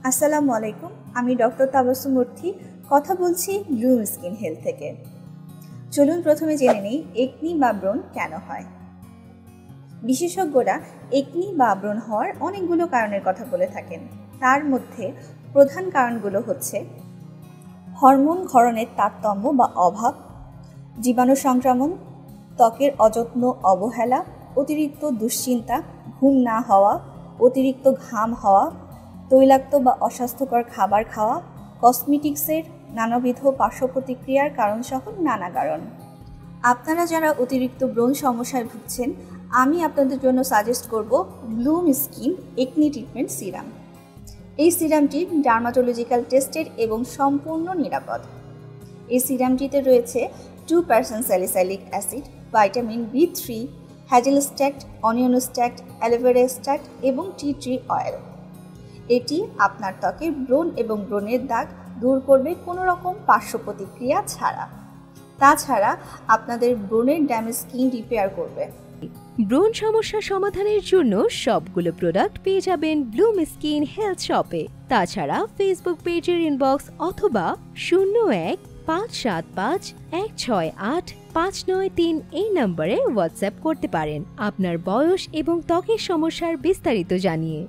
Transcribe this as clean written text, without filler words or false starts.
আসসালামু আলাইকুম, আমি ডক্টর তাবাসসুম মুর্থী কথা বলছি ব্লুম স্কিন হেলথ থেকে। চলুন প্রথমে জেনে নিই একনি বা ব্রণ কেন হয়। বিশেষজ্ঞরা একনি বা ব্রণ হওয়ার অনেকগুলো কারণের কথা বলে থাকেন। তার মধ্যে প্রধান কারণগুলো হচ্ছে হরমোন ক্ষরণের তারতম্য বা অভাব, জীবাণু সংক্রমণ, ত্বকের অযত্ন অবহেলা, অতিরিক্ত দুশ্চিন্তা, ঘুম না হওয়া, অতিরিক্ত ঘাম হওয়া, তৈলাক্ত বা অস্বাস্থ্যকর খাবার খাওয়া, কসমেটিক্সের নানাবিধ পার্শ্ব প্রতিক্রিয়ার কারণসহ নানা কারণ। আপনারা যারা অতিরিক্ত ব্রণ সমস্যায় ভুগছেন, আমি আপনাদের জন্য সাজেস্ট করব Bloom skin acne treatment serum. এই সিরামটি ডার্মাটোলজিক্যাল টেস্টেড এবং সম্পূর্ণ নিরাপদ। এই সিরামটিতে রয়েছে 2% salicylic acid, vitamin B3, hazel stacked, onion stacked, aloe vera stacked এবং টি ট্রি অয়েল। এটি আপনার ত্বকের ব্রণ এবং ব্রণের দাগ দূর করবে কোনো রকম পার্শ্ব প্রতিক্রিয়া ছাড়া। তাছাড়া আপনাদের ব্রণের ড্যামেজ স্কিন রিপেয়ার করবে। ব্রণ সমস্যা সমাধানের জন্য সবগুলো প্রোডাক্ট পেয়ে যাবেন ব্লুম স্কিন হেলথ শপে। তাছাড়া ফেসবুক পেজের ইনবক্স অথবা 01-575-168-593 এই নম্বরে হোয়াটসঅ্যাপ করতে পারেন আপনার বয়স এবং ত্বকের সমস্যার বিস্তারিত জানিয়ে।